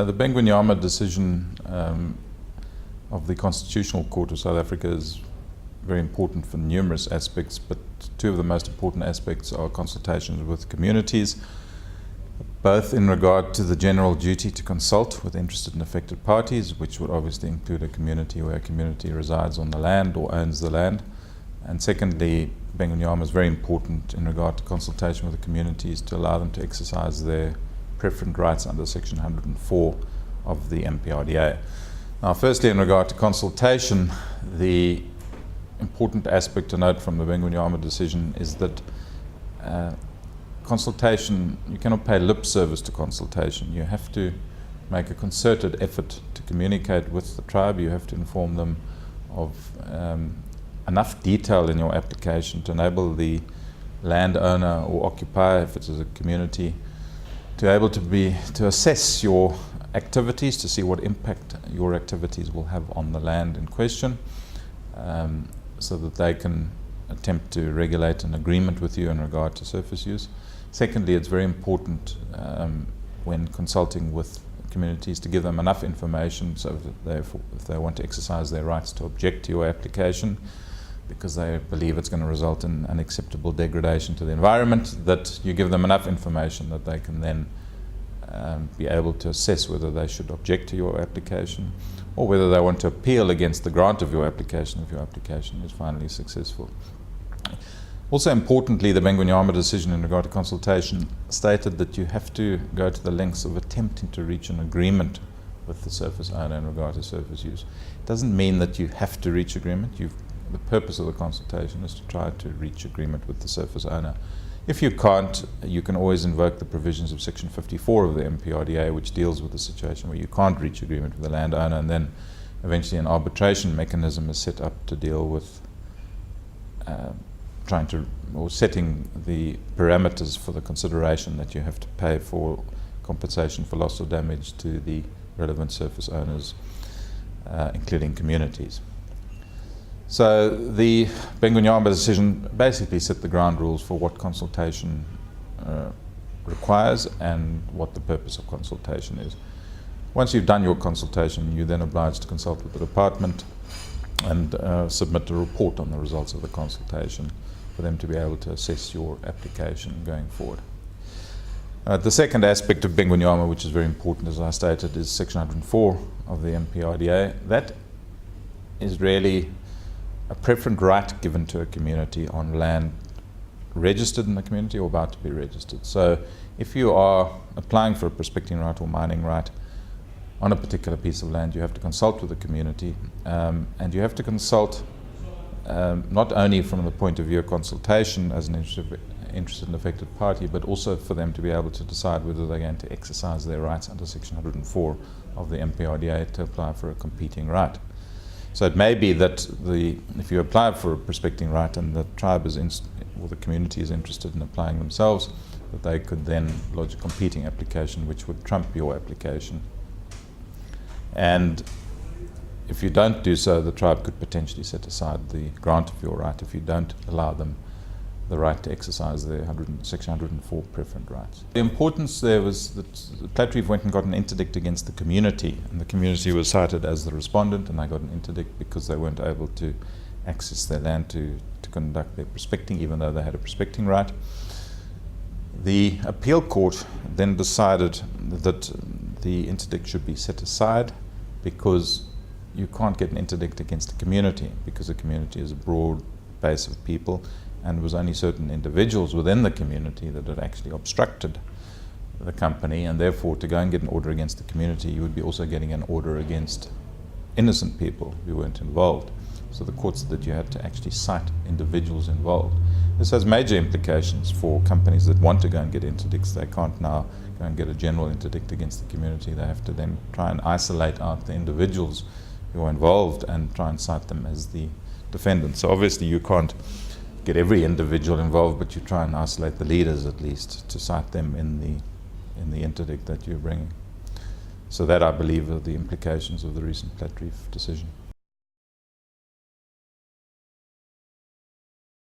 The Bengwenyama decision of the Constitutional Court of South Africa is very important for numerous aspects, but two of the most important aspects are consultations with communities, both in regard to the general duty to consult with interested and affected parties, which would obviously include a community where a community resides on the land or owns the land. And secondly, Bengwenyama is very important in regard to consultation with the communities to allow them to exercise their preferent rights under Section 104 of the MPRDA. Now, firstly, in regard to consultation, the important aspect to note from the Bengwenyama decision is that consultation, you cannot pay lip service to consultation. You have to make a concerted effort to communicate with the tribe. You have to inform them of enough detail in your application to enable the landowner or occupier, if it is a community, to able to assess your activities, to see what impact your activities will have on the land in question, so that they can attempt to regulate an agreement with you in regard to surface use. Secondly, it's very important when consulting with communities to give them enough information so that if they want to exercise their rights to object to your application because they believe it's going to result in unacceptable degradation to the environment, that you give them enough information that they can then be able to assess whether they should object to your application or whether they want to appeal against the grant of your application if your application is finally successful. Also importantly, the Bengwenyama decision in regard to consultation stated that you have to go to the lengths of attempting to reach an agreement with the surface owner in regard to surface use. It doesn't mean that you have to reach agreement. The purpose of the consultation is to try to reach agreement with the surface owner. If you can't, you can always invoke the provisions of Section 54 of the MPRDA, which deals with the situation where you can't reach agreement with the landowner, and then eventually an arbitration mechanism is set up to deal with setting the parameters for the consideration that you have to pay for compensation for loss or damage to the relevant surface owners, including communities. So the Bengwenyama decision basically set the ground rules for what consultation requires and what the purpose of consultation is. Once you've done your consultation, you're then obliged to consult with the department and submit a report on the results of the consultation for them to be able to assess your application going forward. The second aspect of Bengwenyama, which is very important, as I stated, is Section 104 of the MPRDA. That is really a preferent right given to a community on land registered in the community or about to be registered. So if you are applying for a prospecting right or mining right on a particular piece of land, you have to consult with the community, and you have to consult not only from the point of view of consultation as an interested and affected party, but also for them to be able to decide whether they're going to exercise their rights under Section 104 of the MPRDA to apply for a competing right. So it may be that if you apply for a prospecting right and the tribe or the community is interested in applying themselves, that they could then lodge a competing application which would trump your application. And if you don't do so, the tribe could potentially set aside the grant of your right if you don't allow them the right to exercise their Section 104 preferent rights. The importance there was that Platreef went and got an interdict against the community, and the community was cited as the respondent, and they got an interdict because they weren't able to access their land to conduct their prospecting, even though they had a prospecting right. The appeal court then decided that the interdict should be set aside because you can't get an interdict against the community because the community is a broad base of people, and it was only certain individuals within the community that had actually obstructed the company, and therefore to go and get an order against the community, you would be also getting an order against innocent people who weren't involved. So the court said that you had to actually cite individuals involved. This has major implications for companies that want to go and get interdicts. They can't now go and get a general interdict against the community. They have to then try and isolate out the individuals who are involved and try and cite them as the defendants. So obviously you can't get every individual involved, but you try and isolate the leaders at least to cite them in the interdict that you're bringing. So that, I believe, are the implications of the recent Platreef decision.